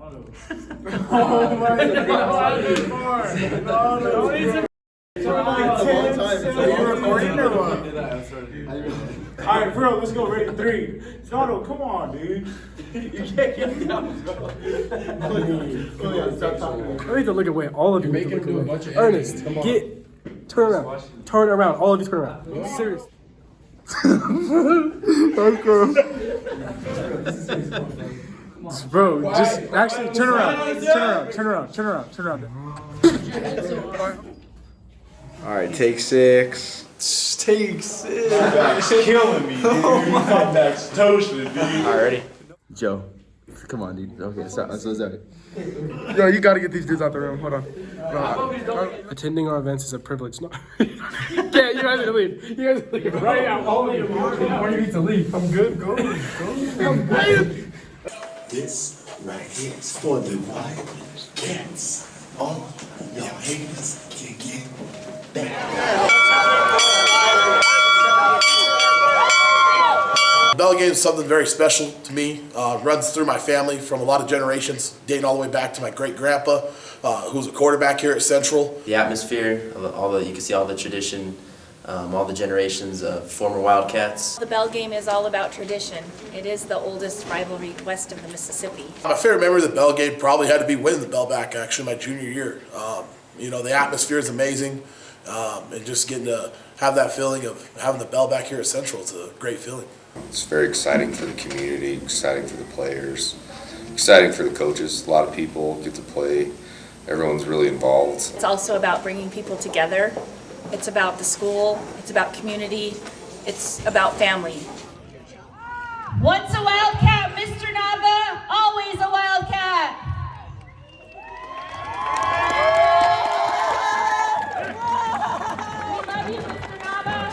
Oh my God! Are you recording or what? Alright, bro, let's go. Ready? 3. Dono, come on, dude. You can't get down, bro. I need to look away. All of you make him do a bunch of Ernest, turn around. Turn around. All of you turn around. Serious. Bro, just actually turn around. Turn around. All right, take 6. Take 6. That's killing me, dude. My back's toasted, dude. All right, ready? Joe, come on, dude. Okay, so sorry. Yo, you gotta get these dudes out the room. Hold on. Attending our events is a privilege. No. Yeah, you guys need to leave. You guys leave. Right now, all of you. Why do you need to leave? I'm good. Go. This right here is for the WildCats. All y'all haters can get back. Bell game is something very special to me. Runs through my family from a lot of generations, dating all the way back to my great-grandpa, who was a quarterback here at Central. The atmosphere, you can see all the tradition, all the generations of former Wildcats. The Bell game is all about tradition. It is the oldest rivalry west of the Mississippi. My favorite memory of the Bell game probably had to be winning the Bell back, actually, my junior year. The atmosphere is amazing, and just getting to have that feeling of having the Bell back here at Central, it's a great feeling. It's very exciting for the community, exciting for the players, exciting for the coaches. A lot of people get to play. Everyone's really involved. It's also about bringing people together. It's about the school. It's about community. It's about family. Once a Wildcat, Mr. Nava, always a Wildcat. We love you, Mr. Nava.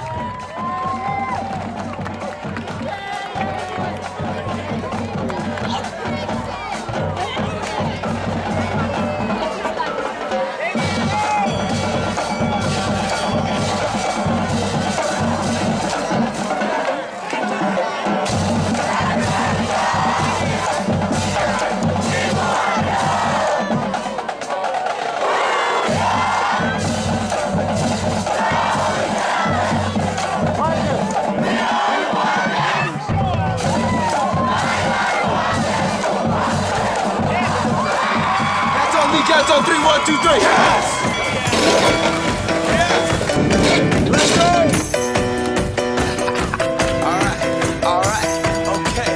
Cats on 3, 1, 2, 3. Yes! Let's go! Alright, okay.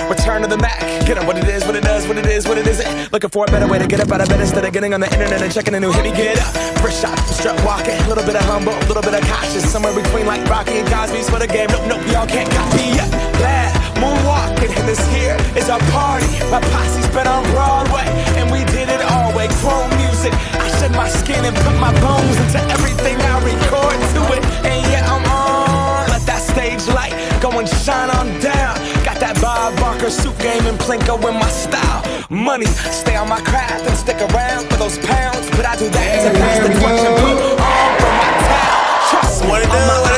Return to the Mac. Get up what it is, what it does, what it is, what it isn't. Looking for a better way to get up out of bed instead of getting on the internet and checking a new hit. Me get up. Fresh shot, strut walking. A little bit of humble, a little bit of cautious. Somewhere between like Rocky and Cosby's for the game. Nope, y'all can't copy yet. Glad moonwalking, and this here is our party. My posse's been on Broadway, and we did it all way. Chrome music, I shed my skin and put my bones into everything I record to it. And yeah, I'm on. Let that stage light go and shine on down. Got that Bob Barker suit game and Plinko in my style. Money, stay on my craft and stick around for those pounds. But I do that to pass the torch and put on for my town. Trust me, what it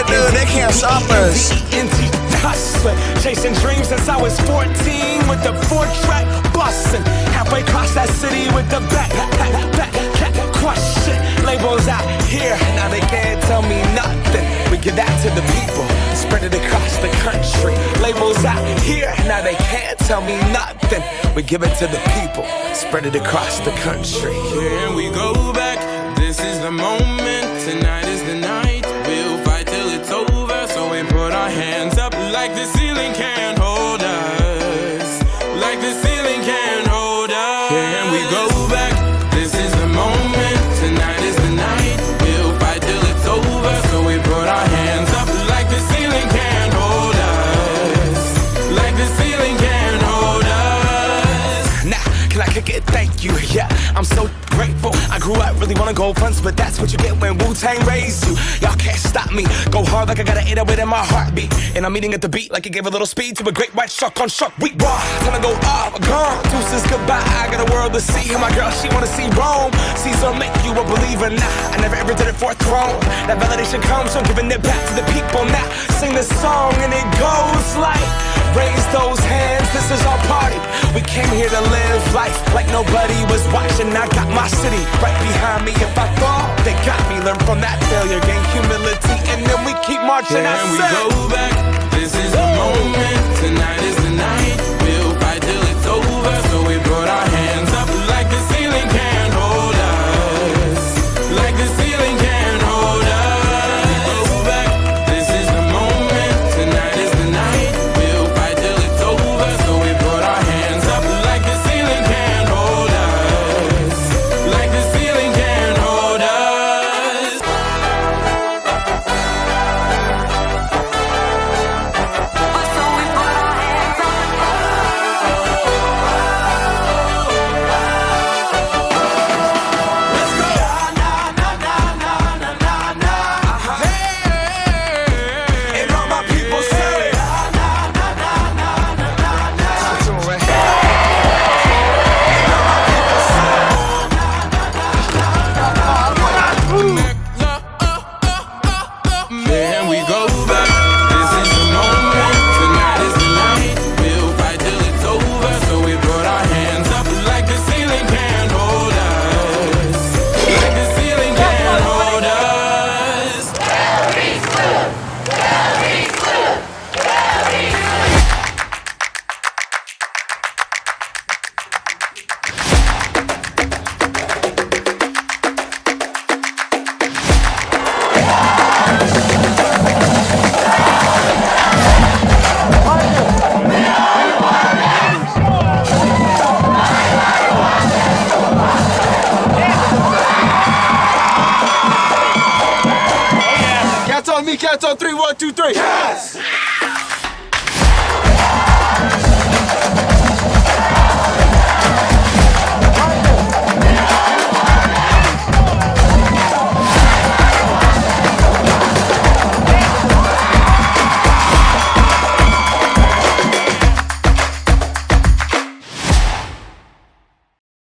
do? They can't stop us. Hustling, chasing dreams since I was 14 with the 4-track bustin'. Halfway across that city with the back crushing. Labels out here, now they can't tell me nothing. We give that to the people, spread it across the country. Labels out here, now they can't tell me nothing. We give it to the people, spread it across the country. Here we go back, this is the moment, tonight is the night. We'll fight till it's over, so we put our hands up like the ceiling can't hold us. Like the ceiling can't hold us. Here we go back, this is the moment, tonight is the night. We'll fight till it's over, so we put our hands up like the ceiling can't hold us. Like the ceiling can't hold us. Now, can I kick it? Thank you, yeah, I'm so grateful. I grew up really wanna go fronts, but that's what you get when Wu-Tang raised you. Y'all can't stop me. Go hard like I got an 808 in my heartbeat. And I'm eating at the beat like it gave a little speed to a great white shark on shark week. Raw, time to go up, gone. Deuces goodbye, I got a world to see. And my girl, she wanna see Rome. Caesar make you a believer. Nah, I never ever did it for a throne. That validation comes from giving it back to the people now. Sing this song and it goes like, raise those hands, this is our party. We came here to live life like nobody was watching. I got my city right behind me. If I fall, they got me. Learn from that failure, gain humility, and then we keep marching. Can we go back? This is the moment. Tonight is the night. We'll fight till it's over. So we put our hands up like the ceiling can't hold us. Like the ceiling can't hold us. We go back. This is the moment. Tonight is the night. We'll fight till it's over. So we put our hands up like the ceiling can't hold us. Like the ceiling can't hold us. And all my people say, Can we go back? This is the moment. Tonight is the night. We'll fight till it's over. So we put our hands up like the ceiling can't hold us. Like the ceiling can't hold us. Cats on me, cats on 3, 1, 2, 3. Yes!